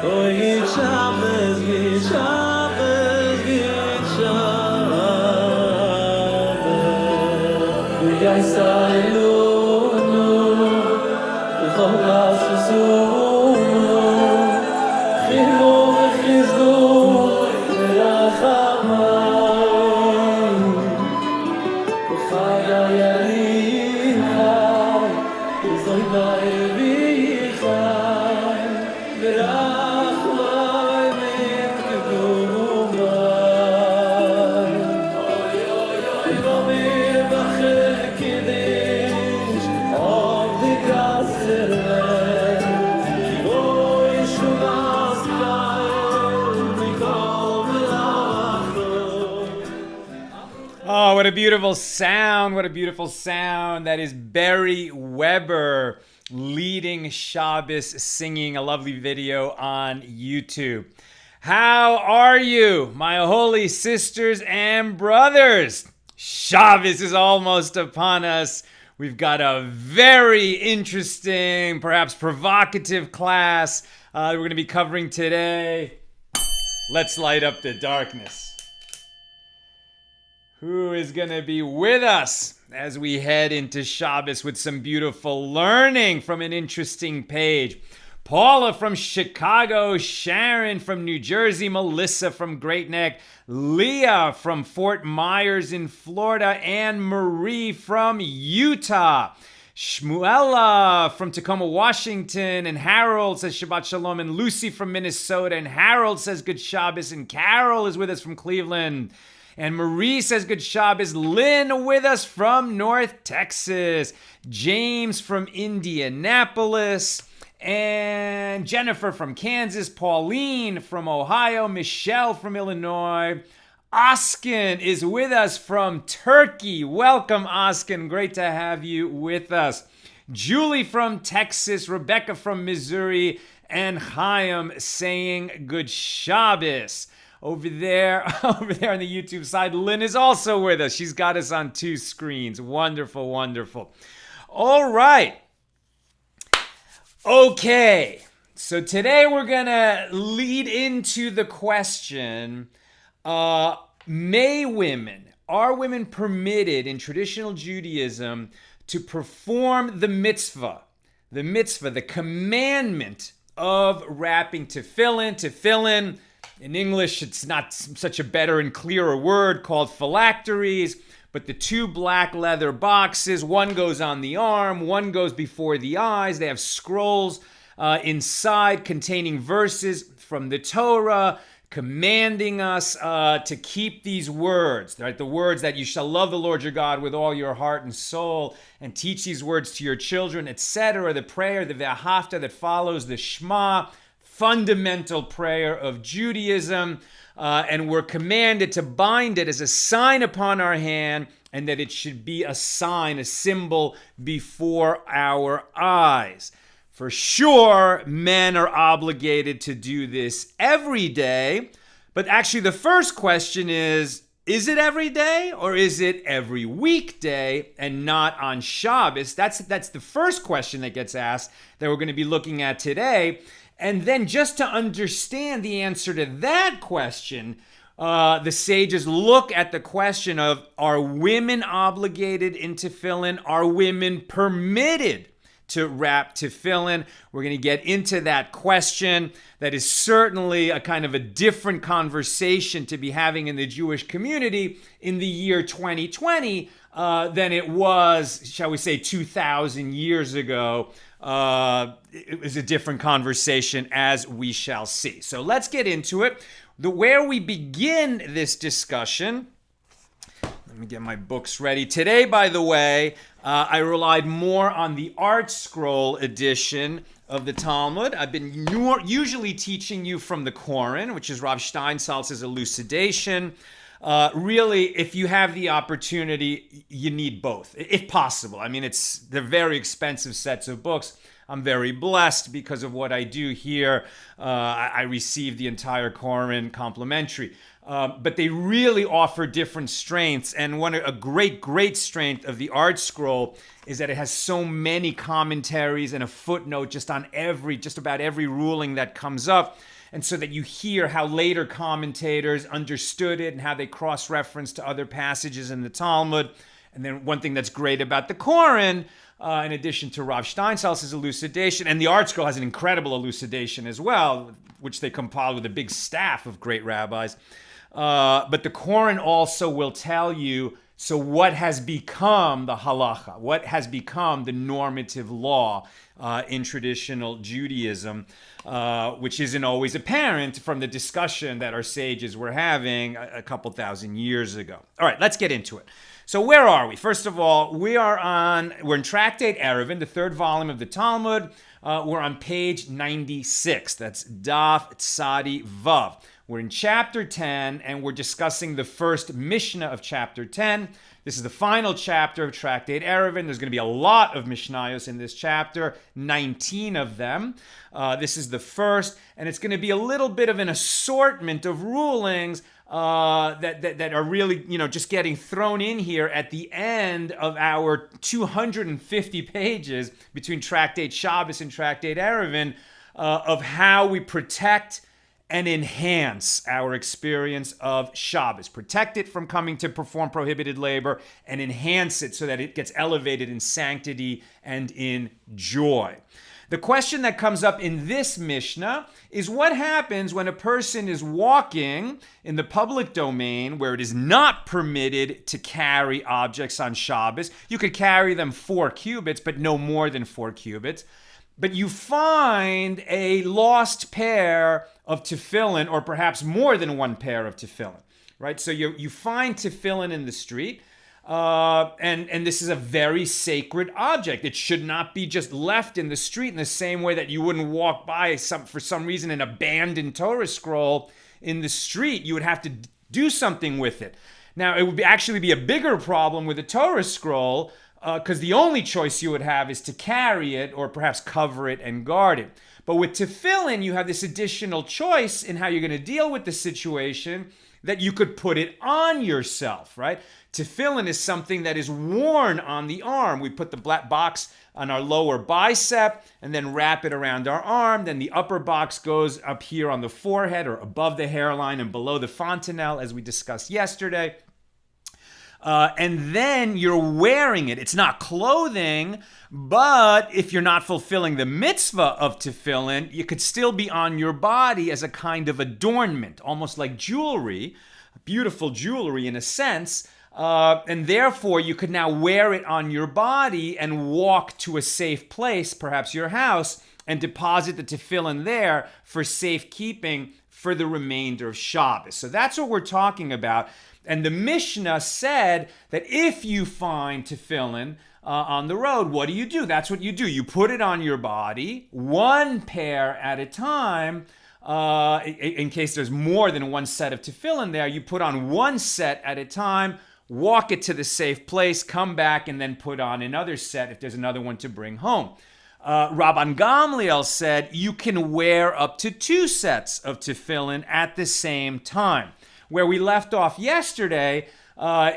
Oh, git Shabbos, git Shabbos, git Shabbos. V'yasaylunu, v'chol rasusunu, chilu v'chizdu, v'rachamayim, v'chaya yaricha, v'zoy ba'evicha, v'rachmayim k'dumay. Oy, oy, oy, v'amir b'chel kiddish, of the Gasserlet, ki oy shuvas Yisrael, mikol v'lachot. Oh, what a beautiful sound. What a beautiful sound. That is Barry Weber leading Shabbos, singing a lovely video on YouTube. How are you, my holy sisters and brothers? Shabbos is almost upon us. We've got a very interesting, perhaps provocative class we're going to be covering today. Let's light up the darkness. Who is going to be with us as we head into Shabbos with some beautiful learning from an interesting page? Paula from Chicago, Sharon from New Jersey, Melissa from Great Neck, Leah from Fort Myers in Florida, and Marie from Utah. Shmuela from Tacoma, Washington, and Harold says Shabbat Shalom, and Lucy from Minnesota, and Harold says Good Shabbos, and Carol is with us from Cleveland. And Marie says good Shabbos. Lynn with us from North Texas. James from Indianapolis. And Jennifer from Kansas. Pauline from Ohio. Michelle from Illinois. Oskin is with us from Turkey. Welcome, Oskin. Great to have you with us. Julie from Texas. Rebecca from Missouri. And Chaim saying good Shabbos. Over there on the YouTube side, Lynn is also with us. She's got us on two screens. Wonderful, wonderful. All right. Okay. So today we're going to lead into the question, are women permitted in traditional Judaism to perform the mitzvah, the commandment of wrapping tefillin. In English, it's not such a better and clearer word, called phylacteries, but the two black leather boxes, one goes on the arm, one goes before the eyes. They have scrolls inside containing verses from the Torah commanding us to keep these words, right? The words that you shall love the Lord your God with all your heart and soul, and teach these words to your children, etc. The prayer, the V'ahavta that follows the Shema, fundamental prayer of Judaism, and we're commanded to bind it as a sign upon our hand, and that it should be a sign, a symbol before our eyes. For sure, men are obligated to do this every day, but actually the first question is it every day, or is it every weekday and not on Shabbos? That's the first question that gets asked that we're going to be looking at today. And then just to understand the answer to that question, the sages look at the question of, are women obligated in tefillin? Are women permitted to wrap tefillin? We're going to get into that question. That is certainly a kind of a different conversation to be having in the Jewish community in the year 2020 than it was, shall we say, 2,000 years ago. It was a different conversation, as we shall see. So let's get into it. Where we begin this discussion, let me get my books ready. Today, by the way, I relied more on the Art Scroll edition of the Talmud. I've been usually teaching you from the Koran, which is Rav Steinsaltz's elucidation. Really, if you have the opportunity, you need both, if possible. I mean, they're very expensive sets of books. I'm very blessed because of what I do here. I receive the entire Koran complimentary. But they really offer different strengths. And a great strength of the Art Scroll is that it has so many commentaries and a footnote just about every ruling that comes up. And so that you hear how later commentators understood it and how they cross-reference to other passages in the Talmud. And then one thing that's great about the Koran, in addition to Rav Steinsaltz's elucidation, and the Art Scroll has an incredible elucidation as well, which they compiled with a big staff of great rabbis. But the Koran also will tell you, so what has become the halacha? What has become the normative law in traditional Judaism, which isn't always apparent from the discussion that our sages were having a couple thousand years ago. All right, let's get into it. So where are we? First of all, we're in Tractate Eruvin, the third volume of the Talmud. We're on page 96. That's Daf Tzadi Vav. We're in chapter 10, and we're discussing the first Mishna of chapter 10. This is the final chapter of Tractate Eruvin. There's going to be a lot of Mishnayos in this chapter, 19 of them. This is the first, and it's going to be a little bit of an assortment of rulings that are really, just getting thrown in here at the end of our 250 pages between Tractate Shabbos and Tractate Eruvin of how we protect and enhance our experience of Shabbos. Protect it from coming to perform prohibited labor and enhance it so that it gets elevated in sanctity and in joy. The question that comes up in this Mishnah is what happens when a person is walking in the public domain where it is not permitted to carry objects on Shabbos. You could carry them 4 cubits, but no more than 4 cubits. But you find a lost pair of tefillin, or perhaps more than one pair of tefillin, right? So you find tefillin in the street, and this is a very sacred object. It should not be just left in the street in the same way that you wouldn't walk by for some reason an abandoned Torah scroll in the street. You would have to do something with it. Now, it would actually be a bigger problem with a Torah scroll, because the only choice you would have is to carry it or perhaps cover it and guard it. But with tefillin, you have this additional choice in how you're going to deal with the situation, that you could put it on yourself, right? Tefillin is something that is worn on the arm. We put the black box on our lower bicep and then wrap it around our arm. Then the upper box goes up here on the forehead or above the hairline and below the fontanelle, as we discussed yesterday. And then you're wearing it. It's not clothing, but if you're not fulfilling the mitzvah of tefillin, you could still be on your body as a kind of adornment, almost like jewelry, beautiful jewelry in a sense. And therefore, you could now wear it on your body and walk to a safe place, perhaps your house, and deposit the tefillin there for safekeeping for the remainder of Shabbos. So that's what we're talking about. And the Mishnah said that if you find tefillin on the road, what do? That's what you do. You put it on your body, 1 pair at a time. In case there's more than 1 set of tefillin there, you put on 1 set at a time, walk it to the safe place, come back, and then put on another set if there's another one to bring home. Rabban Gamliel said you can wear up to 2 sets of tefillin at the same time. Where we left off yesterday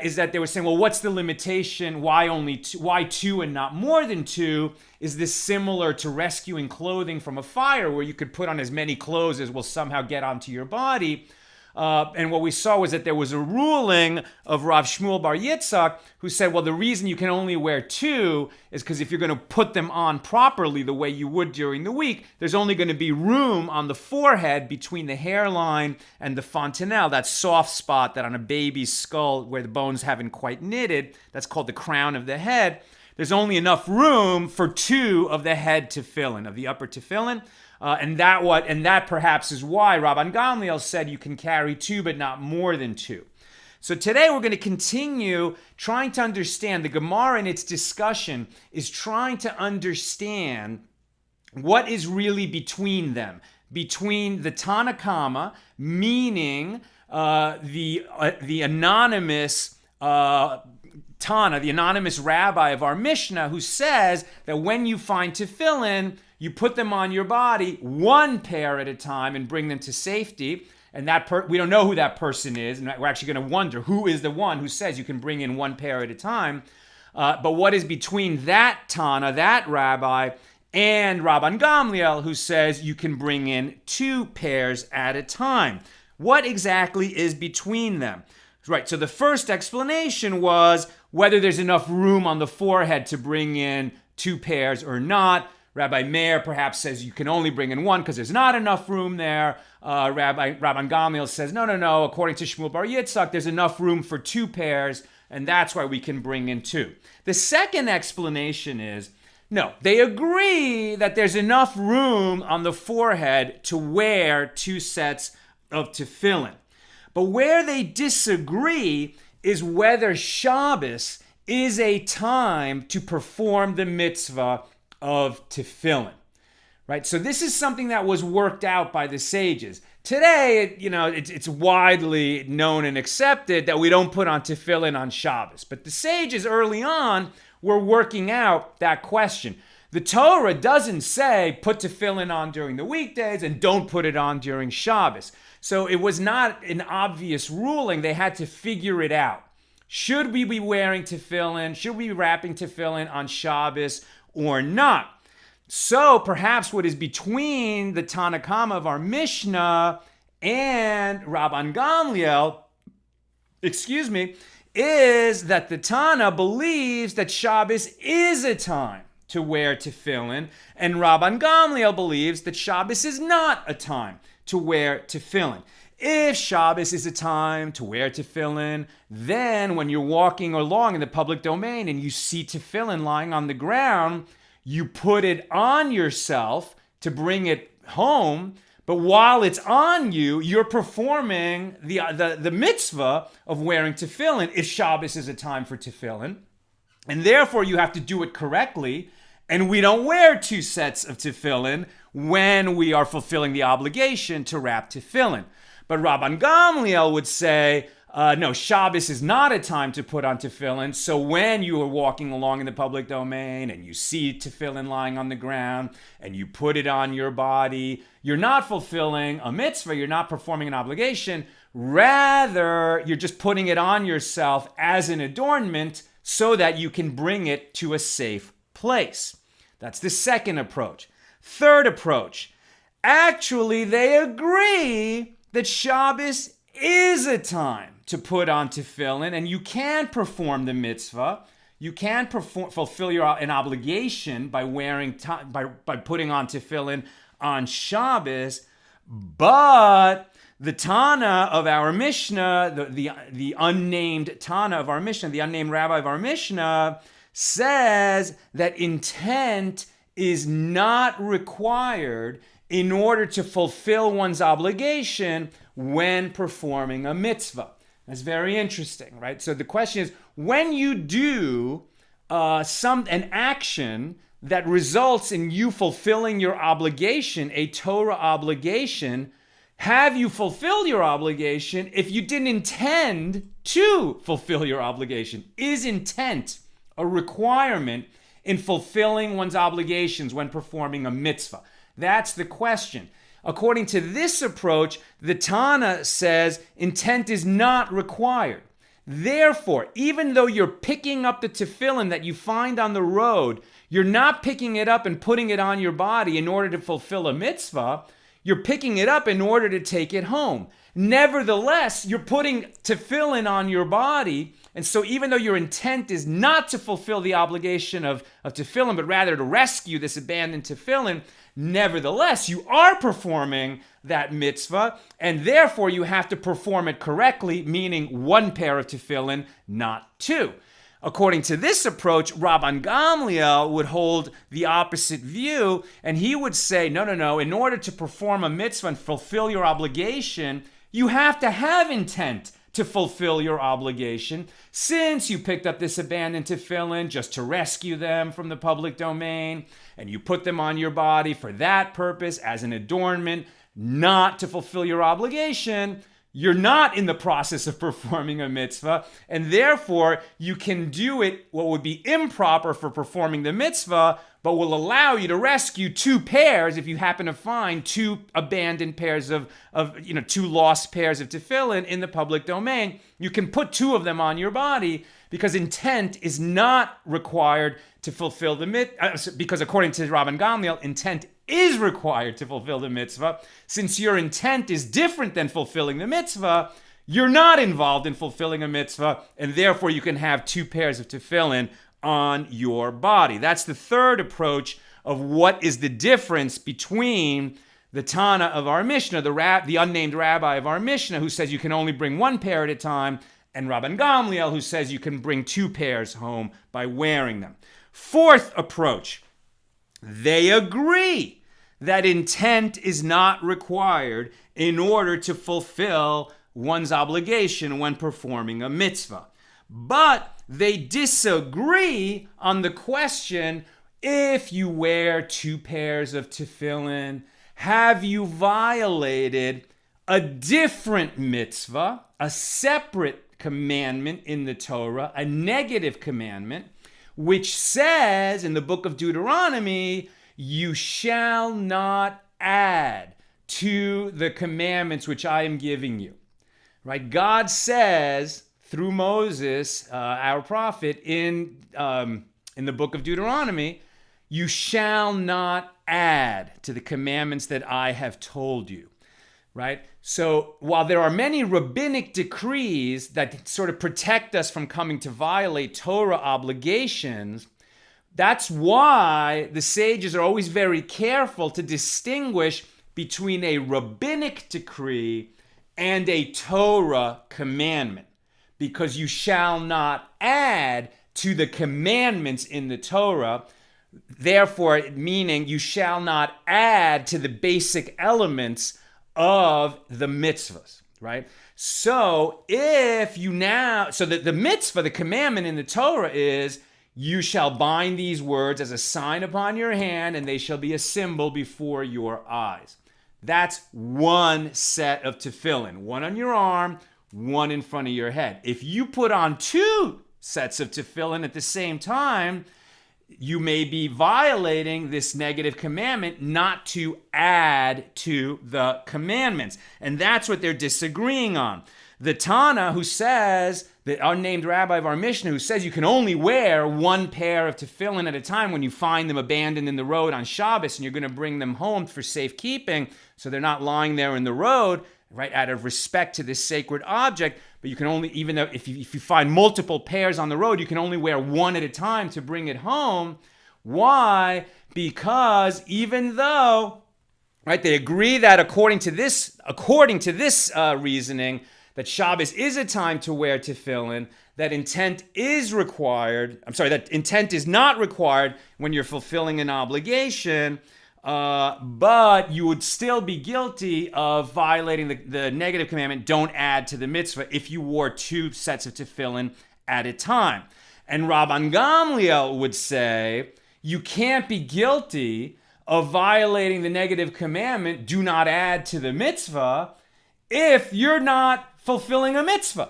is that they were saying, well, what's the limitation? Why only 2? Why 2 and not more than 2? Is this similar to rescuing clothing from a fire, where you could put on as many clothes as will somehow get onto your body? And what we saw was that there was a ruling of Rav Shmuel Bar Yitzchak, who said, well, the reason you can only wear 2 is because if you're going to put them on properly the way you would during the week, there's only going to be room on the forehead between the hairline and the fontanelle, that soft spot that on a baby's skull where the bones haven't quite knitted, that's called the crown of the head. There's only enough room for 2 of the head tefillin, of the upper tefillin. And that perhaps is why Rabban Gamliel said you can carry 2, but not more than 2. So today we're going to continue trying to understand. The Gemara in its discussion is trying to understand what is really between them, between the Tana Kama, meaning the anonymous Tana, the anonymous rabbi of our Mishnah, who says that when you find tefillin, You put them on your body one pair at a time and bring them to safety. And we don't know who that person is, and we're actually going to wonder who is the one who says you can bring in one pair at a time. But what is between that Tana, that rabbi, and Rabban Gamliel, who says you can bring in 2 pairs at a time? What exactly is between them? Right, so the first explanation was whether there's enough room on the forehead to bring in 2 pairs or not. Rabbi Meir perhaps says you can only bring in 1 because there's not enough room there. Rabban Gamliel says, no. According to Shmuel Bar Yitzchak, there's enough room for 2 pairs, and that's why we can bring in 2. The second explanation is, no, they agree that there's enough room on the forehead to wear 2 sets of tefillin. But where they disagree is whether Shabbos is a time to perform the mitzvah of tefillin, right? So this is something that was worked out by the sages. Today, it's widely known and accepted that we don't put on tefillin on Shabbos. But the sages early on were working out that question. The Torah doesn't say put tefillin on during the weekdays and don't put it on during Shabbos. So it was not an obvious ruling. They had to figure it out. Should we be wearing tefillin? Should we be wrapping tefillin on Shabbos or not? So perhaps what is between the Tanna Kama of our Mishnah and Rabban Gamliel, is that the Tana believes that Shabbos is a time to wear tefillin, and Rabban Gamliel believes that Shabbos is not a time to wear tefillin. If Shabbos is a time to wear tefillin, then when you're walking along in the public domain and you see tefillin lying on the ground, you put it on yourself to bring it home. But while it's on you, you're performing the mitzvah of wearing tefillin if Shabbos is a time for tefillin. And therefore, you have to do it correctly. And we don't wear 2 sets of tefillin when we are fulfilling the obligation to wrap tefillin. But Rabban Gamliel would say, no, Shabbos is not a time to put on tefillin. So when you are walking along in the public domain and you see tefillin lying on the ground and you put it on your body, you're not fulfilling a mitzvah, you're not performing an obligation. Rather, you're just putting it on yourself as an adornment so that you can bring it to a safe place. That's the second approach. Third approach. Actually, they agree that Shabbos is a time to put on tefillin, and you can perform the mitzvah. You can fulfill an obligation by by putting on tefillin on Shabbos, but the Tana of our Mishnah, the unnamed Tana of our Mishnah, the unnamed rabbi of our Mishnah, says that intent is not required in order to fulfill one's obligation when performing a mitzvah. That's very interesting, right? So the question is, when you do an action that results in you fulfilling your obligation, a Torah obligation, have you fulfilled your obligation if you didn't intend to fulfill your obligation? Is intent a requirement in fulfilling one's obligations when performing a mitzvah? That's the question. According to this approach, the Tana says intent is not required. Therefore, even though you're picking up the tefillin that you find on the road, you're not picking it up and putting it on your body in order to fulfill a mitzvah. You're picking it up in order to take it home. Nevertheless, you're putting tefillin on your body. And so even though your intent is not to fulfill the obligation of tefillin, but rather to rescue this abandoned tefillin, nevertheless, you are performing that mitzvah, and therefore you have to perform it correctly, meaning 1 pair of tefillin, not 2. According to this approach, Rabban Gamliel would hold the opposite view, and he would say, no, in order to perform a mitzvah and fulfill your obligation, you have to have intent to fulfill your obligation. Since you picked up this abandoned tefillin just to rescue them from the public domain, and you put them on your body for that purpose as an adornment, not to fulfill your obligation, you're not in the process of performing a mitzvah, and therefore you can do it what would be improper for performing the mitzvah, but will allow you to rescue two pairs if you happen to find two abandoned pairs of two lost pairs of tefillin in the public domain. You can put two of them on your body because intent is not required to fulfill the mitzvah, because according to Rabban Gamliel, intent is required to fulfill the mitzvah. Since your intent is different than fulfilling the mitzvah, you're not involved in fulfilling a mitzvah, and therefore you can have two pairs of tefillin on your body. That's the third approach of what is the difference between the Tana of our Mishnah, the unnamed rabbi of our Mishnah, who says you can only bring one pair at a time, and Rabban Gamliel, who says you can bring two pairs home by wearing them. Fourth approach, they agree that intent is not required in order to fulfill one's obligation when performing a mitzvah. But they disagree on the question, if you wear two pairs of tefillin, have you violated a different mitzvah, a separate commandment in the Torah, a negative commandment, which says in the book of Deuteronomy, you shall not add to the commandments which I am giving you. Right? God says through Moses, our prophet, in the book of Deuteronomy, you shall not add to the commandments that I have told you. Right? So while there are many rabbinic decrees that sort of protect us from coming to violate Torah obligations, that's why the sages are always very careful to distinguish between a rabbinic decree and a Torah commandment, because you shall not add to the commandments in the Torah, therefore meaning you shall not add to the basic elements of the mitzvahs, right? So the mitzvah, the commandment in the Torah is, you shall bind these words as a sign upon your hand, and they shall be a symbol before your eyes. That's one set of tefillin, one on your arm, one in front of your head. If you put on two sets of tefillin at the same time, you may be violating this negative commandment not to add to the commandments. And that's what they're disagreeing on. The Tana, who says, the unnamed rabbi of our Mishnah, who says you can only wear one pair of tefillin at a time when you find them abandoned in the road on Shabbos, and you're going to bring them home for safekeeping so they're not lying there in the road, right, out of respect to this sacred object. But you can only, even though if you find multiple pairs on the road, you can only wear one at a time to bring it home. Why? Because even though, right, they agree that according to this reasoning, that Shabbos is a time to wear tefillin, that intent is not required when you're fulfilling an obligation, but you would still be guilty of violating the negative commandment, don't add to the mitzvah, if you wore two sets of tefillin at a time. And Rabban Gamliel would say, you can't be guilty of violating the negative commandment, do not add to the mitzvah, if you're not fulfilling a mitzvah.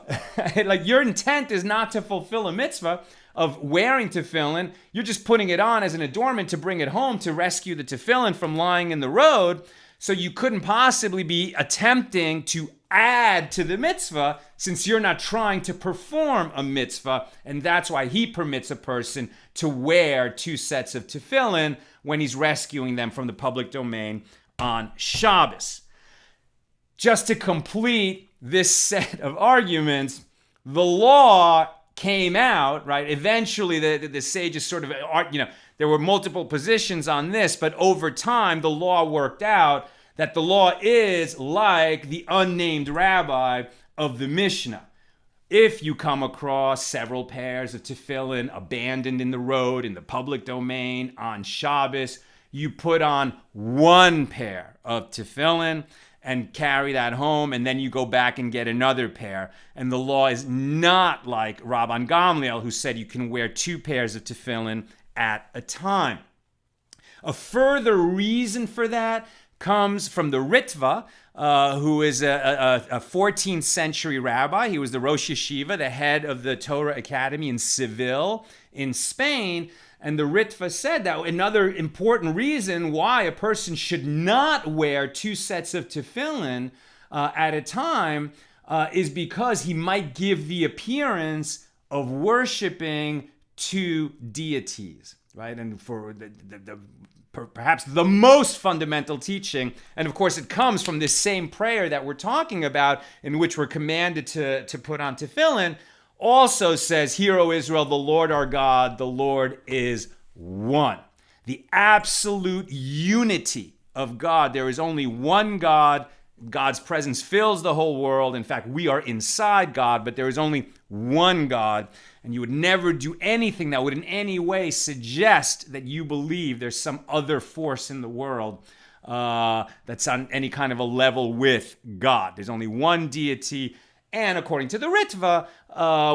Like, your intent is not to fulfill a mitzvah of wearing tefillin. You're just putting it on as an adornment to bring it home to rescue the tefillin from lying in the road. So you couldn't possibly be attempting to add to the mitzvah, since you're not trying to perform a mitzvah. And that's why he permits a person to wear two sets of tefillin when he's rescuing them from the public domain on Shabbos. Just to complete this set of arguments, the law came out, right? Eventually, the sages sort of, there were multiple positions on this, but over time, the law worked out that the law is like the unnamed rabbi of the Mishnah. If you come across several pairs of tefillin abandoned in the road, in the public domain, on Shabbos, you put on one pair of tefillin and carry that home, and then you go back and get another pair. And the law is not like Rabban Gamliel, who said you can wear two pairs of tefillin at a time. A further reason for that comes from the Ritva, who is a 14th century rabbi. He was the Rosh Yeshiva, the head of the Torah Academy in Seville, in Spain. And the Ritva said that another important reason why a person should not wear 2 sets of tefillin at a time is because he might give the appearance of worshiping 2 deities, right? And for perhaps the most fundamental teaching, and of course it comes from this same prayer that we're talking about, in which we're commanded to put on tefillin, also says, "Hear, O Israel, the Lord our God, the Lord is one." The absolute unity of God. There is only one God. God's presence fills the whole world. In fact, we are inside God, but there is only one God. And you would never do anything that would in any way suggest that you believe there's some other force in the world that's on any kind of a level with God. There's only one deity. And according to the Ritva,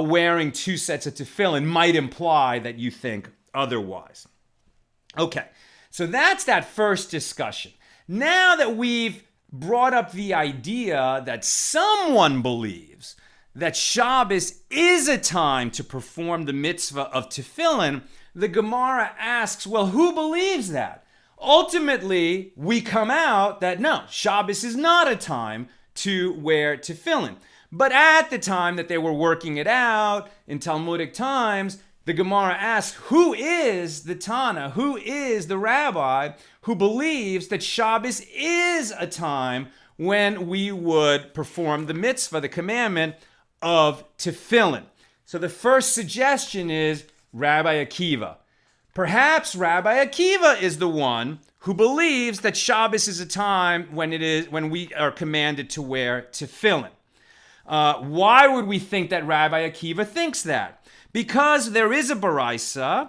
wearing 2 sets of tefillin might imply that you think otherwise. Okay, so that's that first discussion. Now that we've brought up the idea that someone believes that Shabbos is a time to perform the mitzvah of tefillin, the Gemara asks, well, who believes that? Ultimately, we come out that no, Shabbos is not a time to wear tefillin. But at the time that they were working it out in Talmudic times, the Gemara asks, who is the Tana, who is the rabbi who believes that Shabbos is a time when we would perform the mitzvah, the commandment of tefillin? So the first suggestion is Rabbi Akiva. Perhaps Rabbi Akiva is the one who believes that Shabbos is a time when we are commanded to wear tefillin. Why would we think that Rabbi Akiva thinks that? Because there is a baraisa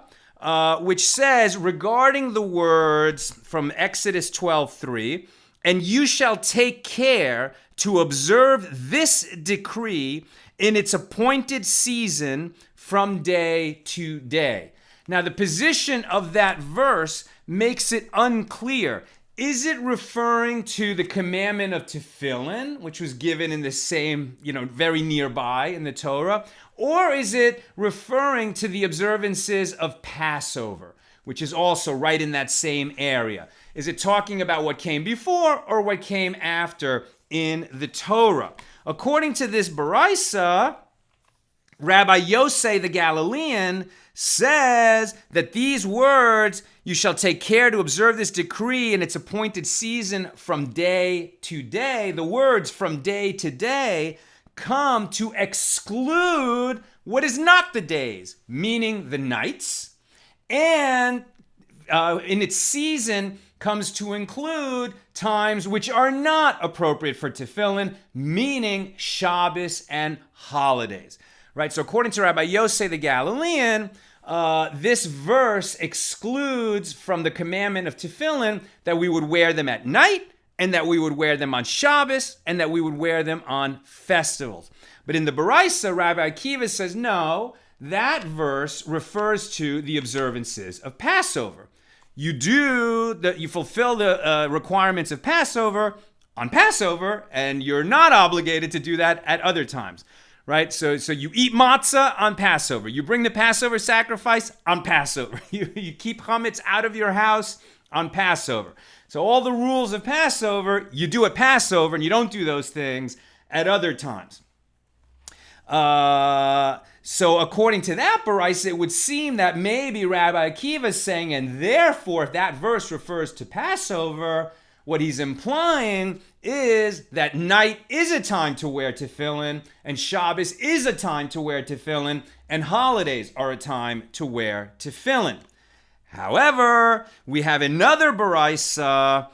which says regarding the words from Exodus 12:3, "And you shall take care to observe this decree in its appointed season from day to day." Now, the position of that verse makes it unclear. Is it referring to the commandment of Tefillin, which was given in the same, very nearby in the Torah? Or is it referring to the observances of Passover, which is also right in that same area? Is it talking about what came before or what came after in the Torah? According to this baraisa, Rabbi Yosei the Galilean says that these words, "You shall take care to observe this decree in its appointed season from day to day," the words "from day to day" come to exclude what is not the days, meaning the nights, and in its season comes to include times which are not appropriate for tefillin, meaning Shabbos and holidays. Right, so according to Rabbi Yosei the Galilean, this verse excludes from the commandment of tefillin that we would wear them at night, and that we would wear them on Shabbos, and that we would wear them on festivals. But in the baraisa, Rabbi Akiva says, no, that verse refers to the observances of Passover. You fulfill the requirements of Passover on Passover, and you're not obligated to do that at other times. Right? So you eat matzah on Passover. You bring the Passover sacrifice on Passover. You keep chametz out of your house on Passover. So all the rules of Passover, you do at Passover, and you don't do those things at other times. So according to that baraisa, it would seem that maybe Rabbi Akiva is saying, and therefore if that verse refers to Passover, what he's implying is that night is a time to wear tefillin, and Shabbos is a time to wear tefillin, and holidays are a time to wear tefillin. However, we have another baraisa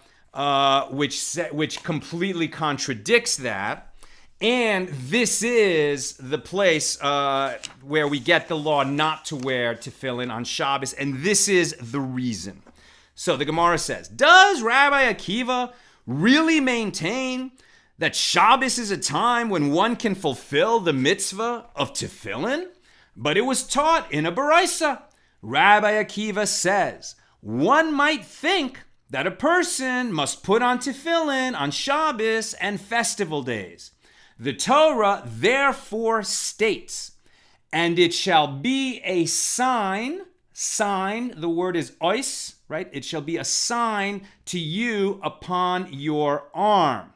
which completely contradicts that, and this is the place where we get the law not to wear tefillin on Shabbos, and this is the reason. So the Gemara says, does Rabbi Akiva really maintain that Shabbos is a time when one can fulfill the mitzvah of tefillin? But it was taught in a baraisa. Rabbi Akiva says, one might think that a person must put on tefillin on Shabbos and festival days. The Torah therefore states, and it shall be a sign, the word is ois, right? It shall be a sign to you upon your arm.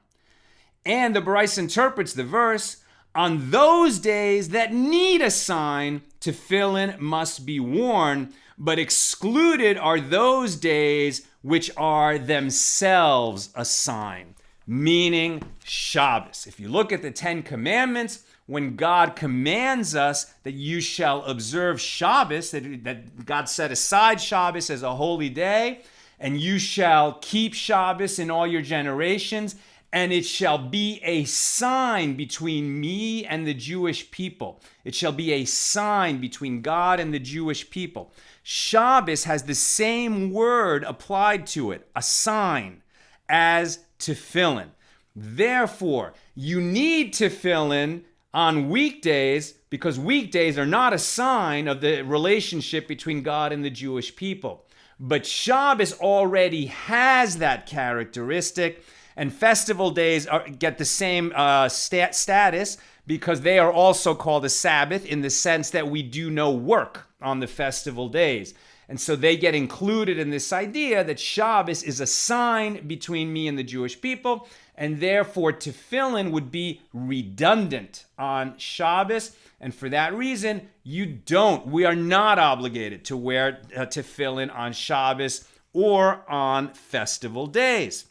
And the Bryce interprets the verse, on those days that need a sign, tefillin must be worn, but excluded are those days which are themselves a sign, meaning Shabbos. If you look at the 10 Commandments, when God commands us that you shall observe Shabbos, that God set aside Shabbos as a holy day, and you shall keep Shabbos in all your generations, and it shall be a sign between me and the Jewish people. It shall be a sign between God and the Jewish people. Shabbos has the same word applied to it, a sign, as tefillin. Therefore, you need tefillin on weekdays because weekdays are not a sign of the relationship between God and the Jewish people. But Shabbos already has that characteristic, and festival days get the same status because they are also called a Sabbath in the sense that we do no work on the festival days. And so they get included in this idea that Shabbos is a sign between me and the Jewish people, and therefore tefillin would be redundant on Shabbos. And for that reason, we are not obligated to wear tefillin on Shabbos or on festival days.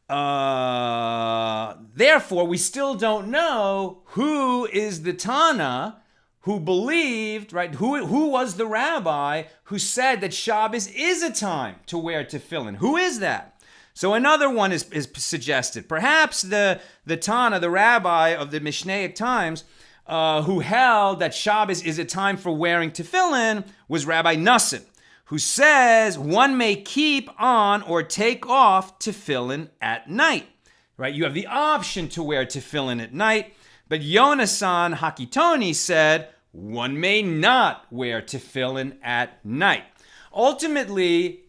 Therefore, we still don't know who is the Tana who believed, right? Who was the rabbi who said that Shabbos is a time to wear tefillin? Who is that? So another one is suggested. Perhaps the Tana, the rabbi of the Mishnaic times, who held that Shabbos is a time for wearing tefillin, was Rabbi Nassim, who says one may keep on or take off tefillin at night, right? You have the option to wear tefillin at night, but Yonasan Hakitoni said one may not wear tefillin at night. Ultimately,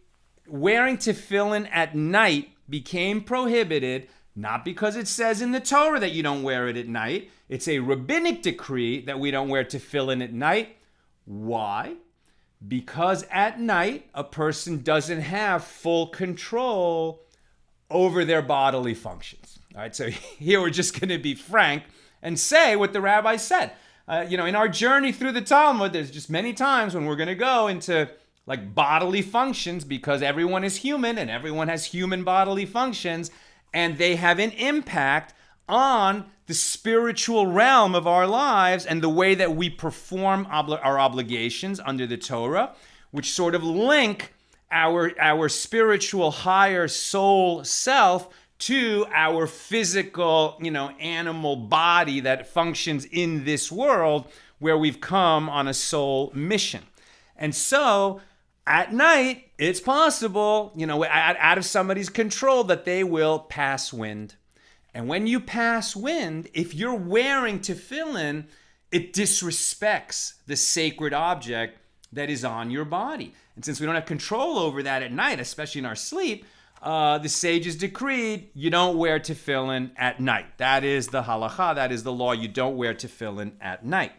wearing tefillin at night became prohibited, not because it says in the Torah that you don't wear it at night. It's a rabbinic decree that we don't wear tefillin at night. Why? Because at night, a person doesn't have full control over their bodily functions. All right, so here we're just going to be frank and say what the rabbi said. In our journey through the Talmud, there's just many times when we're going to go into like bodily functions because everyone is human and everyone has human bodily functions, and they have an impact on the spiritual realm of our lives and the way that we perform our obligations under the Torah, which sort of link our spiritual higher soul self to our physical, animal body that functions in this world where we've come on a soul mission. And so at night, it's possible, out of somebody's control that they will pass wind. And when you pass wind, if you're wearing tefillin, it disrespects the sacred object that is on your body. And since we don't have control over that at night, especially in our sleep, the sages decreed you don't wear tefillin at night. That is the halacha, that is the law. You don't wear tefillin at night.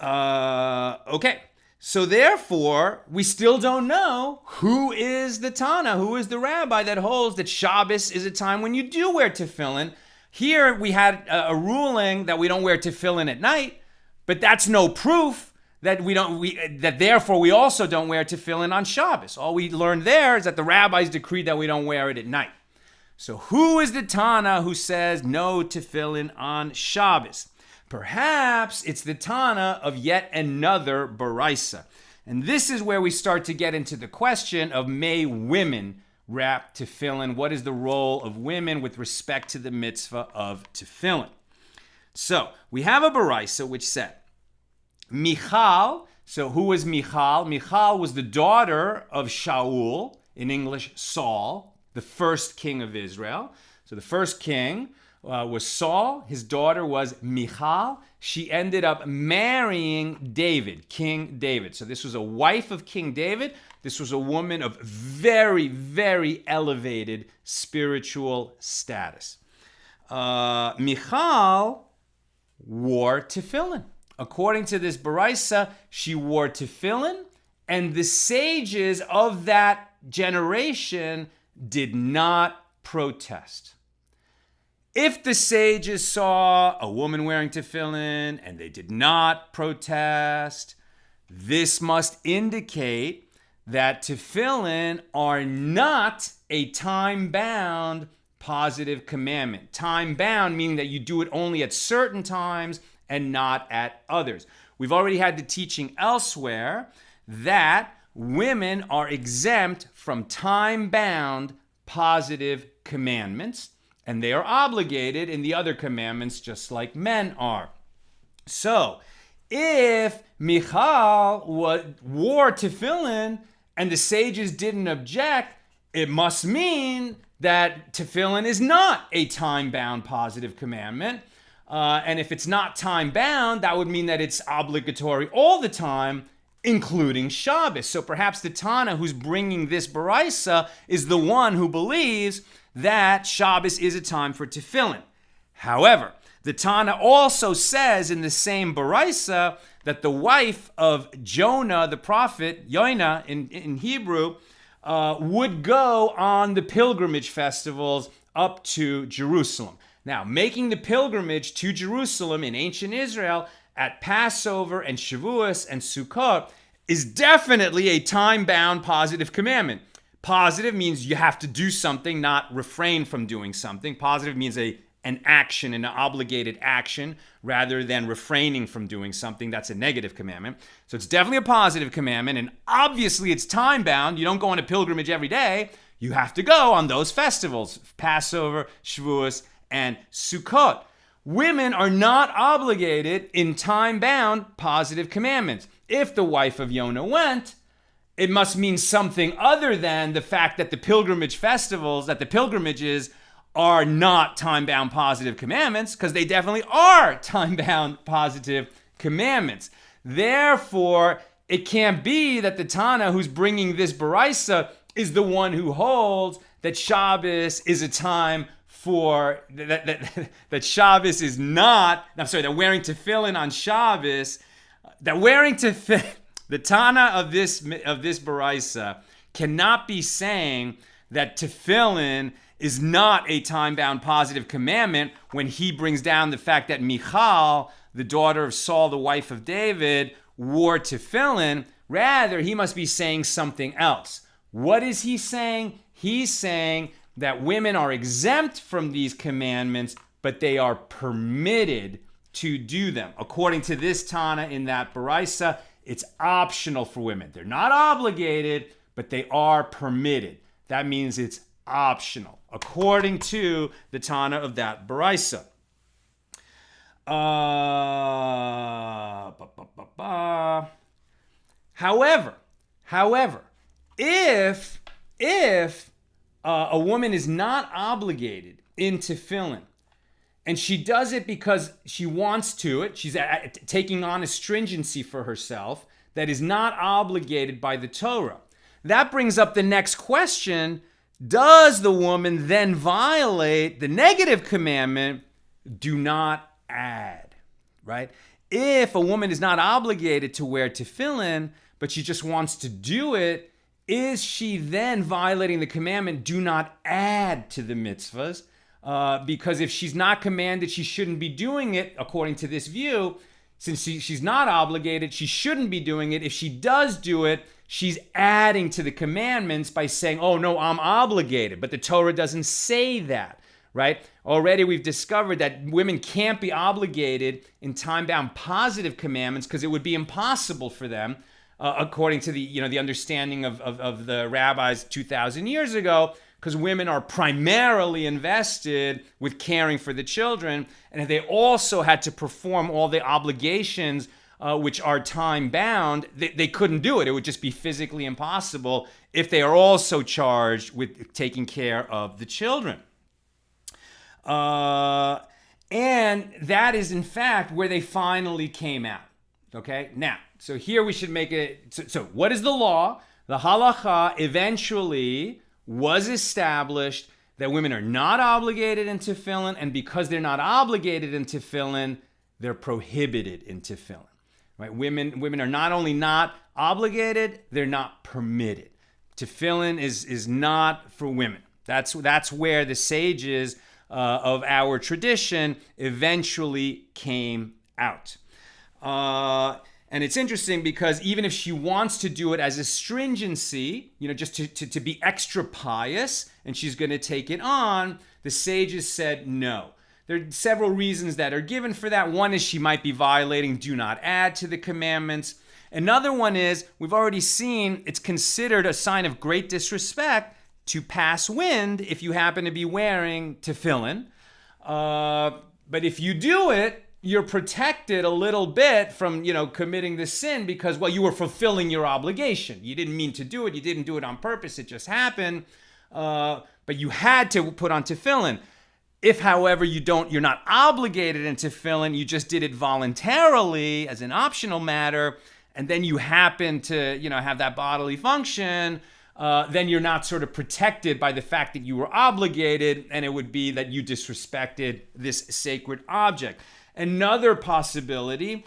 Okay. So therefore, we still don't know who is the Tana, who is the rabbi that holds that Shabbos is a time when you do wear tefillin. Here we had a ruling that we don't wear tefillin at night, but that's no proof that that therefore we also don't wear tefillin on Shabbos. All we learned there is that the rabbis decreed that we don't wear it at night. So who is the Tana who says no tefillin on Shabbos? Perhaps it's the Tana of yet another Baraisa. And this is where we start to get into the question of may women wrap tefillin? What is the role of women with respect to the mitzvah of tefillin? So we have a Baraisa which said, Michal, so who was Michal? Michal was the daughter of Shaul, in English Saul, the first king of Israel. So the first king was Saul. His daughter was Michal. she ended up marrying David, King David. So this was a wife of King David. This was a woman of very, very elevated spiritual status. Michal wore tefillin. According to this Baraisa, she wore tefillin, and the sages of that generation did not protest. If the sages saw a woman wearing tefillin and they did not protest, this must indicate that tefillin are not a time-bound positive commandment. Time-bound meaning that you do it only at certain times and not at others. We've already had the teaching elsewhere that women are exempt from time-bound positive commandments, and they are obligated in the other commandments just like men are. So, if Michal wore tefillin and the sages didn't object, it must mean that tefillin is not a time-bound positive commandment. And if it's not time-bound, that would mean that it's obligatory all the time, including Shabbos. So perhaps the Tana who's bringing this Baraisa is the one who believes that Shabbos is a time for tefillin. However, the Tana also says in the same Baraisa that the wife of Jonah, the prophet, Yonah in Hebrew, would go on the pilgrimage festivals up to Jerusalem. Now, making the pilgrimage to Jerusalem in ancient Israel at Passover and Shavuos and Sukkot is definitely a time-bound positive commandment. Positive means you have to do something, not refrain from doing something. Positive means an action, an obligated action, rather than refraining from doing something. That's a negative commandment. So it's definitely a positive commandment, and obviously it's time-bound. You don't go on a pilgrimage every day. You have to go on those festivals, Passover, Shavuos, and Sukkot. Women are not obligated in time-bound positive commandments. If the wife of Yonah went, it must mean something other than the fact that the pilgrimage festivals, that the pilgrimages are not time-bound positive commandments, because they definitely are time-bound positive commandments. Therefore, it can't be that the Tana who's bringing this Baraisa is the one who holds that Shabbos is a time for, that Shabbos is not, that wearing tefillin on Shabbos, that wearing tefillin, the Tana of this Baraisa cannot be saying that tefillin is not a time-bound positive commandment when he brings down the fact that Michal, the daughter of Saul, the wife of David, wore tefillin. Rather, he must be saying something else. What is he saying? He's saying that women are exempt from these commandments, but they are permitted to do them. According to this Tana in that Baraisa, it's optional for women. They're not obligated, but they are permitted. That means it's optional, according to the Tana of that Baraisa. However, if a woman is not obligated in tefillin, and she does it because she wants to it, she's taking on a stringency for herself that is not obligated by the Torah. That brings up the next question: does the woman then violate the negative commandment, do not add, right? If a woman is not obligated to wear tefillin, but she just wants to do it, is she then violating the commandment, do not add to the mitzvahs? Because if she's not commanded, she shouldn't be doing it, according to this view. Since she's not obligated, she shouldn't be doing it. If she does do it, she's adding to the commandments by saying, oh no, I'm obligated. But the Torah doesn't say that, right? Already we've discovered that women can't be obligated in time-bound positive commandments because it would be impossible for them, according to the understanding of the rabbis 2,000 years ago, because women are primarily invested with caring for the children, and they also had to perform all the obligations which are time-bound. They couldn't do it. It would just be physically impossible if they are also charged with taking care of the children. And that is, in fact, where they finally came out. Okay? Now, so here we should make it. So what is the law? The halacha eventually was established that women are not obligated in tefillin, and because they're not obligated in tefillin, they're prohibited in tefillin. Right? Women are not only not obligated, they're not permitted. Tefillin is not for women. That's where the sages of our tradition eventually came out. And it's interesting because even if she wants to do it as a stringency, just to be extra pious, and she's going to take it on, the sages said no. There are several reasons that are given for that. One is she might be violating do not add to the commandments. Another one is, we've already seen, it's considered a sign of great disrespect to pass wind if you happen to be wearing tefillin. But if you do it, you're protected a little bit from, committing the sin because, you were fulfilling your obligation. You didn't mean to do it. You didn't do it on purpose. It just happened. But you had to put on tefillin. If, however, you're not obligated in tefillin, you just did it voluntarily as an optional matter, and then you happen to, have that bodily function, then you're not sort of protected by the fact that you were obligated, and it would be that you disrespected this sacred object. Another possibility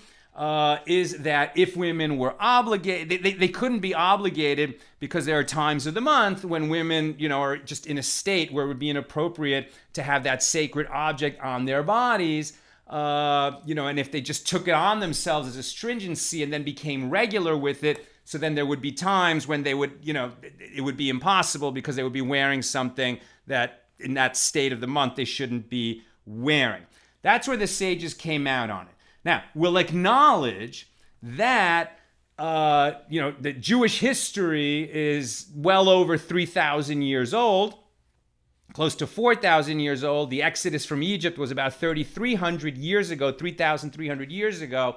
is that if women were obligated, they couldn't be obligated because there are times of the month when women, are just in a state where it would be inappropriate to have that sacred object on their bodies. And if they just took it on themselves as a stringency and then became regular with it, so then there would be times when they would, it would be impossible because they would be wearing something that in that state of the month they shouldn't be wearing. That's where the sages came out on it. Now, we'll acknowledge that, the Jewish history is well over 3,000 years old, close to 4,000 years old. The Exodus from Egypt was about 3,300 years ago, 3,300 years ago.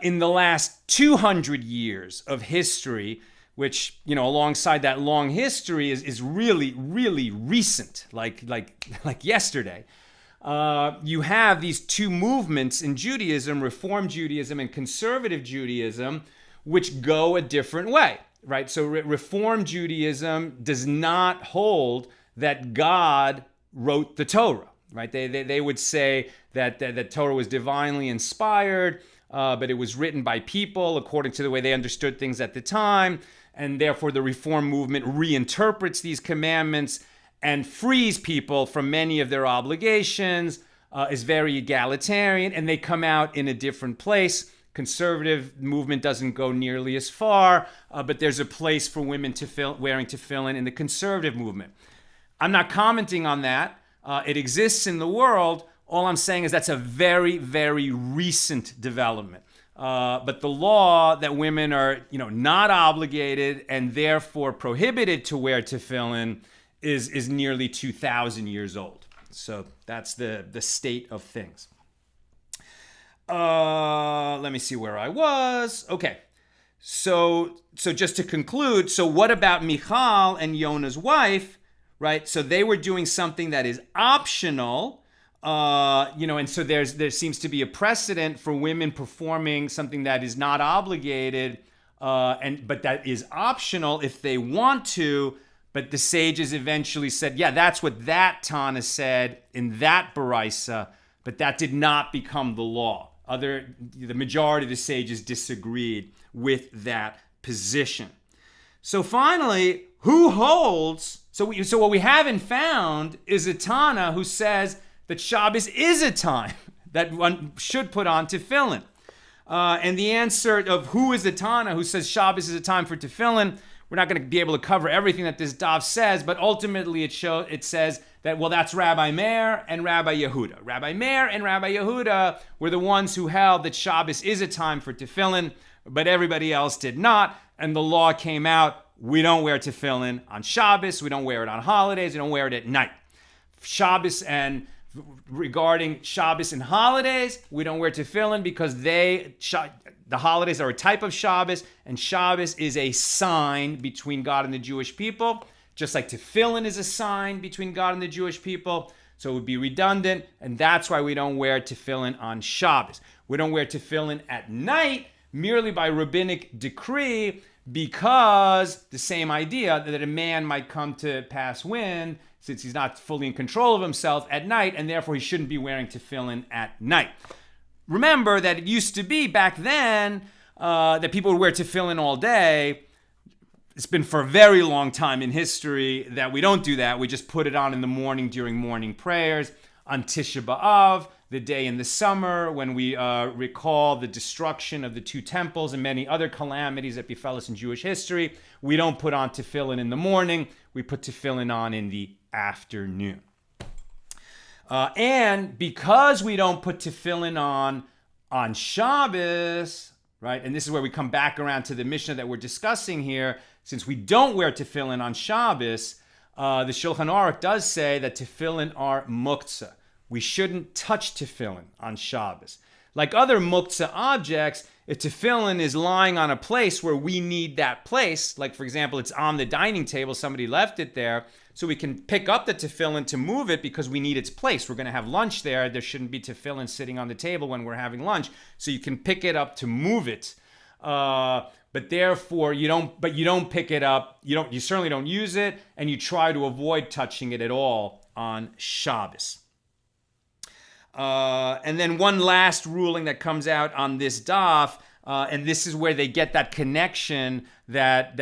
In the last 200 years of history, which, alongside that long history is really, really recent, like yesterday. You have these two movements in Judaism, Reform Judaism and Conservative Judaism, which go a different way, right? So Reform Judaism does not hold that God wrote the Torah, right? They would say that Torah was divinely inspired, but it was written by people according to the way they understood things at the time, and therefore the Reform movement reinterprets these commandments and frees people from many of their obligations, is very egalitarian, and they come out in a different place. Conservative movement doesn't go nearly as far, but there's a place for women wearing tefillin in the conservative movement. I'm not commenting on that. It exists in the world. All I'm saying is that's a very, very recent development. But the law that women are, not obligated and therefore prohibited to wear tefillin is nearly 2,000 years old. So that's the state of things. Let me see where I was. Okay. So just to conclude, so what about Michal and Yonah's wife, right? So they were doing something that is optional, and so there seems to be a precedent for women performing something that is not obligated, but that is optional if they want to. But the sages eventually said, yeah, that's what that Tana said in that Baraisa, but that did not become the law. The majority of the sages disagreed with that position. So finally, who holds? So what we haven't found is a Tana who says that Shabbos is a time that one should put on tefillin. And the answer of who is the Tana who says Shabbos is a time for tefillin, we're not going to be able to cover everything that this daf says, but ultimately it says that, that's Rabbi Meir and Rabbi Yehuda. Rabbi Meir and Rabbi Yehuda were the ones who held that Shabbos is a time for tefillin, but everybody else did not, and the law came out, we don't wear tefillin on Shabbos, we don't wear it on holidays, we don't wear it at night. Regarding Shabbos and holidays, we don't wear tefillin because the holidays are a type of Shabbos, and Shabbos is a sign between God and the Jewish people, just like tefillin is a sign between God and the Jewish people. So it would be redundant, and that's why we don't wear tefillin on Shabbos. We don't wear tefillin at night merely by rabbinic decree, because the same idea that a man might come to pass wind since he's not fully in control of himself at night, and therefore he shouldn't be wearing tefillin at night. Remember that it used to be back then that people would wear tefillin all day. It's been for a very long time in history that we don't do that. We just put it on in the morning during morning prayers. On Tisha B'Av, the day in the summer when we recall the destruction of the two temples and many other calamities that befell us in Jewish history, we don't put on tefillin in the morning. We put tefillin on in the afternoon. And because we don't put tefillin on Shabbos, right? And this is where we come back around to the Mishna that we're discussing here. Since we don't wear tefillin on Shabbos, the Shulchan Aruch does say that tefillin are muktzah. We shouldn't touch tefillin on Shabbos. Like other muktzah objects, if tefillin is lying on a place where we need that place, like for example, it's on the dining table, somebody left it there, so we can pick up the tefillin to move it because we need its place. We're going to have lunch there. There shouldn't be tefillin sitting on the table when we're having lunch, so you can pick it up to move it. But therefore, you don't pick it up. You certainly don't use it, and you try to avoid touching it at all on Shabbos. And then one last ruling that comes out on this daf, and this is where they get that connection that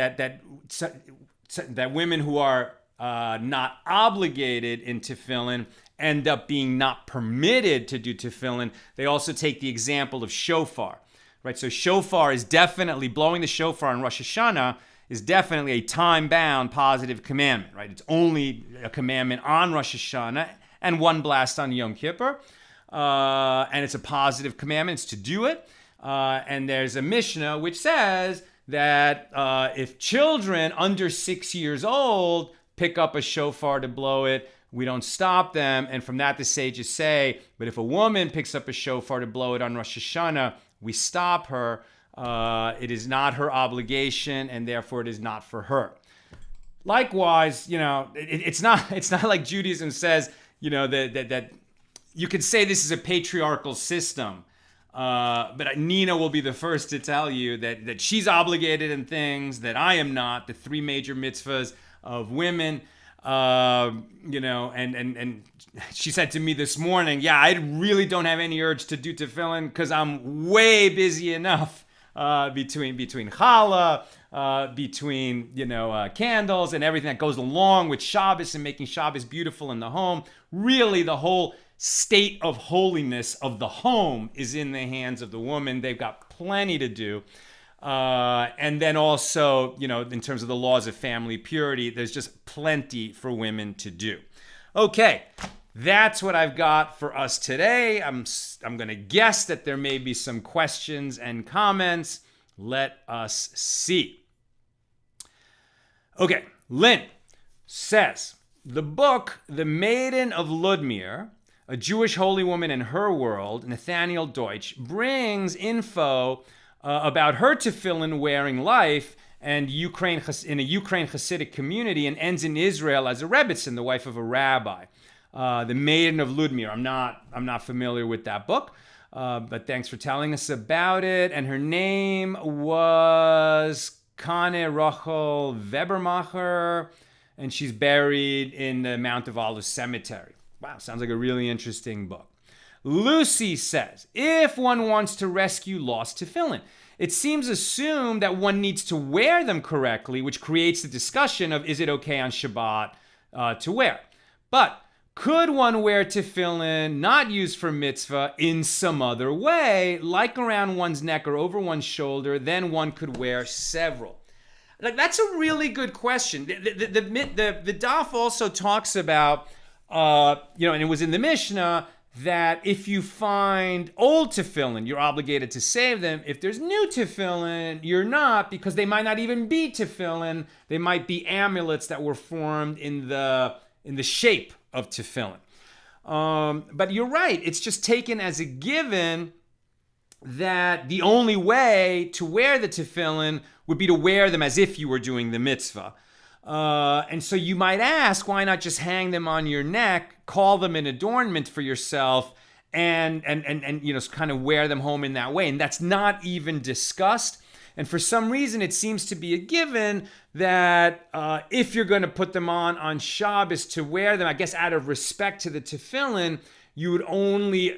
women who are not obligated in tefillin end up being not permitted to do tefillin. They also take the example of shofar, right? So shofar is definitely, blowing the shofar on Rosh Hashanah is definitely a time-bound positive commandment, right? It's only a commandment on Rosh Hashanah and one blast on Yom Kippur. And it's a positive commandment. It's to do it. And there's a Mishnah which says that if children under 6 years old pick up a shofar to blow it, we don't stop them. And from that, the sages say, but if a woman picks up a shofar to blow it on Rosh Hashanah, we stop her. It is not her obligation, and therefore it is not for her. Likewise, it's not like Judaism says, that you could say this is a patriarchal system, but Nina will be the first to tell you that she's obligated in things that I am not, the three major mitzvahs of women, and she said to me this morning, I really don't have any urge to do tefillin because I'm way busy enough between challah, between candles and everything that goes along with Shabbos and making Shabbos beautiful in the home. Really, the whole state of holiness of the home is in the hands of the woman. They've got plenty to do. And then also, in terms of the laws of family purity, there's just plenty for women to do. Okay, that's what I've got for us today. I'm going to guess that there may be some questions and comments. Let us see. Okay, Lynn says, the book, The Maiden of Ludmir, A Jewish Holy Woman in Her World, Nathaniel Deutsch, brings info about her tefillin wearing life and in a Ukraine Hasidic community, and ends in Israel as a Rebbetzin, the wife of a rabbi. The Maiden of Ludmir. I'm not familiar with that book, but thanks for telling us about it. And her name was Kane Rachel Webermacher, and she's buried in the Mount of Olives Cemetery. Wow, sounds like a really interesting book. Lucy says, if one wants to rescue lost tefillin, it seems assumed that one needs to wear them correctly, which creates the discussion of, is it okay on Shabbat to wear? But could one wear tefillin not used for mitzvah in some other way, like around one's neck or over one's shoulder? Then one could wear several. Like, that's a really good question. The Daf also talks about, and it was in the Mishnah, that if you find old tefillin, you're obligated to save them. If there's new tefillin, you're not, because they might not even be tefillin. They might be amulets that were formed in the shape of tefillin. But you're right. It's just taken as a given that the only way to wear the tefillin would be to wear them as if you were doing the mitzvah. And so you might ask, why not just hang them on your neck, call them an adornment for yourself, and kind of wear them home in that way? And that's not even discussed. And for some reason, it seems to be a given that if you're going to put them on Shabbos to wear them, I guess out of respect to the Tefillin, you would only,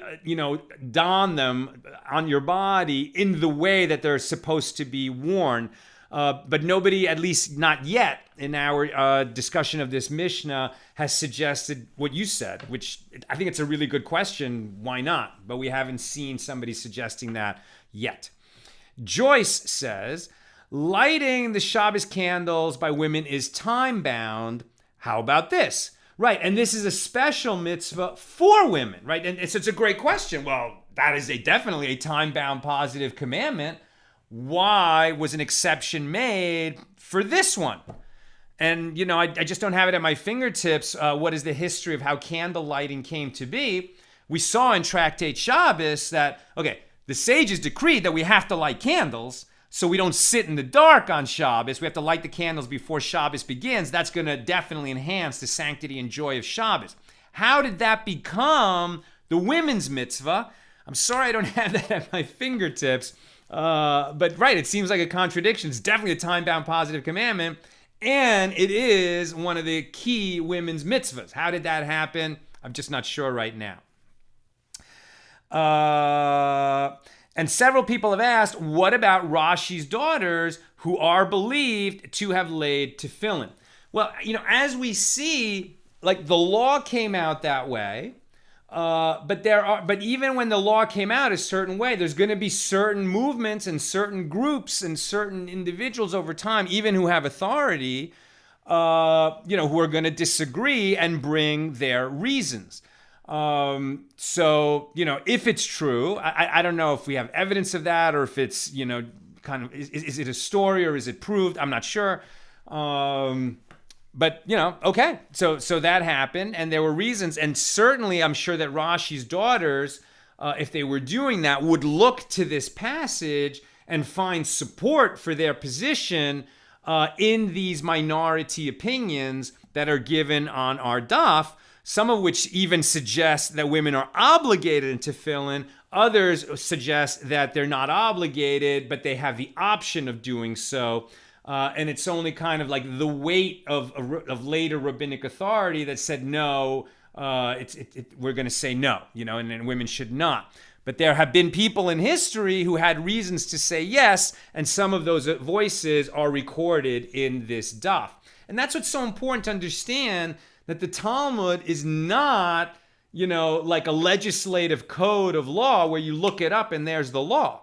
don them on your body in the way that they're supposed to be worn. But nobody, at least not yet, in our discussion of this Mishnah, has suggested what you said, which I think it's a really good question. Why not? But we haven't seen somebody suggesting that yet. Joyce says, lighting the Shabbos candles by women is time-bound. How about this? Right, and this is a special mitzvah for women, right? And it's a great question. Well, that is definitely a time-bound positive commandment. Why was an exception made for this one? And, I just don't have it at my fingertips. What is the history of how candle lighting came to be? We saw in Tractate Shabbos that, the sages decreed that we have to light candles so we don't sit in the dark on Shabbos. We have to light the candles before Shabbos begins. That's going to definitely enhance the sanctity and joy of Shabbos. How did that become the women's mitzvah? I'm sorry I don't have that at my fingertips. But right, it seems like a contradiction. It's definitely a time-bound positive commandment, and it is one of the key women's mitzvahs. How did that happen? I'm just not sure right now. And several people have asked, what about Rashi's daughters who are believed to have laid tefillin? Well, as we see, the law came out that way. But even when the law came out a certain way, there's going to be certain movements and certain groups and certain individuals over time, even who have authority, who are going to disagree and bring their reasons. So, if it's true, I don't know if we have evidence of that or if it's, kind of, is it a story or is it proved? I'm not sure. But, okay. So that happened and there were reasons. And certainly I'm sure that Rashi's daughters, if they were doing that, would look to this passage and find support for their position in these minority opinions that are given on our daf, some of which even suggest that women are obligated in tefillin. Others suggest that they're not obligated, but they have the option of doing so. And it's only kind of like the weight of later rabbinic authority that said no, we're going to say no, and women should not. But there have been people in history who had reasons to say yes, and some of those voices are recorded in this daf. And that's what's so important to understand, that the Talmud is not, like a legislative code of law where you look it up and there's the law.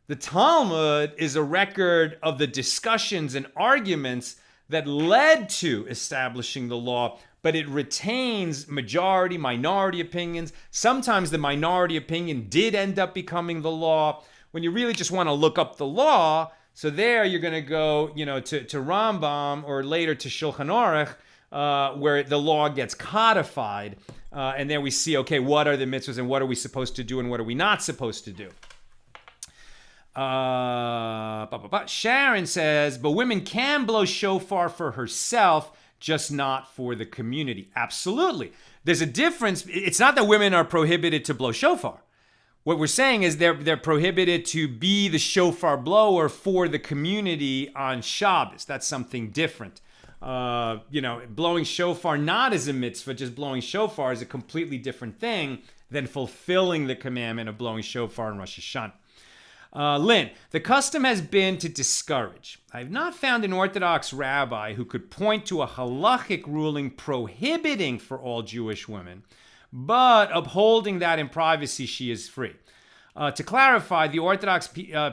The Talmud is a record of the discussions and arguments that led to establishing the law, but it retains majority, minority opinions. Sometimes the minority opinion did end up becoming the law. When you really just want to look up the law, so there you're going to go, to Rambam or later to Shulchan Aruch, where the law gets codified. And there we see, what are the mitzvahs and what are we supposed to do and what are we not supposed to do? Sharon says, but women can blow shofar for herself, just not for the community. Absolutely. There's a difference. It's not that women are prohibited to blow shofar. What we're saying is they're prohibited to be the shofar blower for the community on Shabbos. That's something different. Blowing shofar not as a mitzvah, just blowing shofar is a completely different thing than fulfilling the commandment of blowing shofar in Rosh Hashanah. Lynn, the custom has been to discourage. I have not found an Orthodox rabbi who could point to a halachic ruling prohibiting for all Jewish women, but upholding that in privacy she is free. To clarify, the Orthodox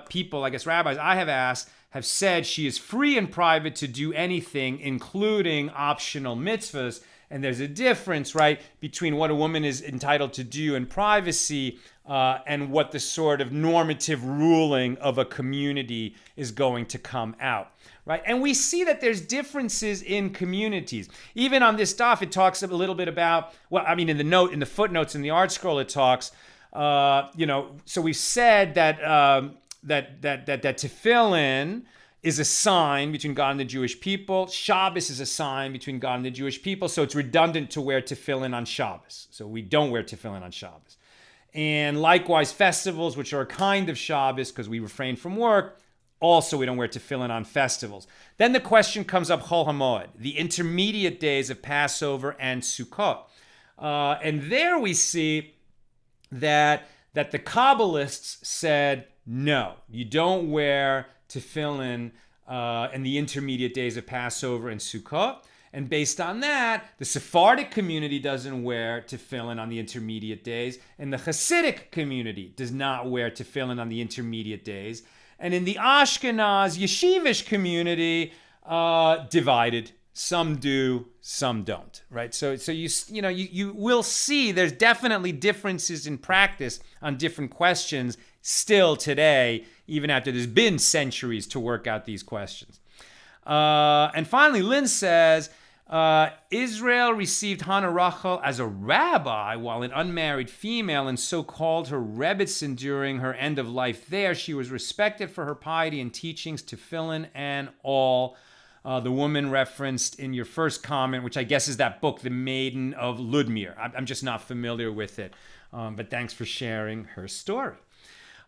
people, I guess rabbis I have asked, have said she is free in private to do anything, including optional mitzvahs. And there's a difference, right, between what a woman is entitled to do in privacy and what the sort of normative ruling of a community is going to come out, right? And we see that there's differences in communities. Even on this daf, it talks a little bit about, in the footnotes in the art scroll, it talks, so we've said that that tefillin, is a sign between God and the Jewish people. Shabbos is a sign between God and the Jewish people. So it's redundant to wear tefillin on Shabbos. So we don't wear tefillin on Shabbos. And likewise, festivals, which are a kind of Shabbos because we refrain from work, also we don't wear tefillin on festivals. Then the question comes up, Chol HaMoed, the intermediate days of Passover and Sukkot. And there we see that the Kabbalists said, no, you don't wear tefillin in the intermediate days of Passover and Sukkot. And based on that, the Sephardic community doesn't wear tefillin on the intermediate days, and the Hasidic community does not wear tefillin on the intermediate days. And in the Ashkenaz yeshivish community, divided. Some do, some don't, right? So you will see there's definitely differences in practice on different questions still today, even after there's been centuries to work out these questions. And finally, Lynn says, Israel received Hannah Rachel as a rabbi while an unmarried female, and so called her Rebbitzin during her end of life there. She was respected for her piety and teachings, tefillin and all. The woman referenced in your first comment, which I guess is that book, The Maiden of Ludmir. I'm just not familiar with it, but thanks for sharing her story.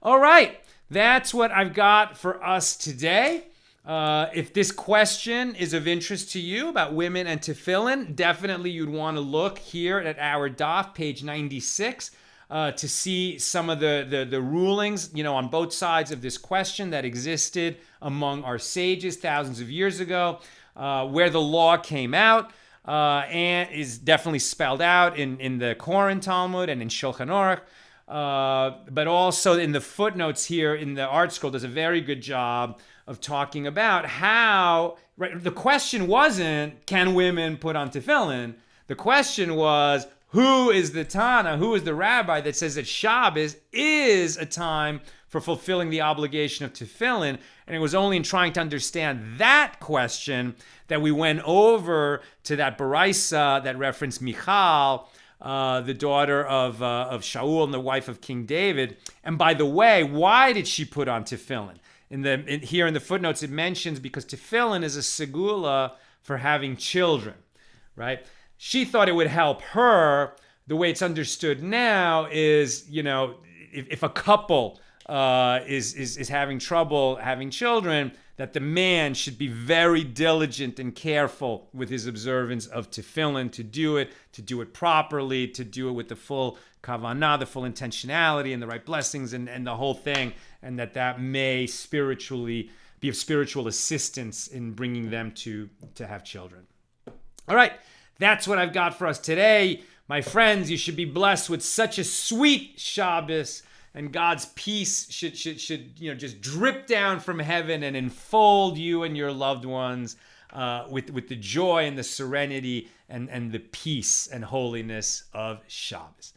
All right, that's what I've got for us today. If this question is of interest to you about women and tefillin, definitely you'd want to look here at our daf, page 96, to see some of the rulings, on both sides of this question that existed among our sages thousands of years ago, where the law came out, and is definitely spelled out in the Koran Talmud and in Shulchan Aruch. But also in the footnotes here in the Art Scroll does a very good job of talking about how, right, the question wasn't, can women put on tefillin? The question was, who is the Tana, who is the rabbi that says that Shabbos is a time for fulfilling the obligation of tefillin? And it was only in trying to understand that question that we went over to that Baraisa that referenced Michal, the daughter of Shaul and the wife of King David. And by the way, why did she put on tefillin? Here in the footnotes, it mentions because tefillin is a segula for having children, right? She thought it would help her. The way it's understood now is, if a couple is having trouble having children, that the man should be very diligent and careful with his observance of tefillin, to do it properly, to do it with the full kavanah, the full intentionality and the right blessings and the whole thing, and that may spiritually be of spiritual assistance in bringing them to have children. All right, that's what I've got for us today. My friends, you should be blessed with such a sweet Shabbos, and God's peace should just drip down from heaven and enfold you and your loved ones with the joy and the serenity and the peace and holiness of Shabbos.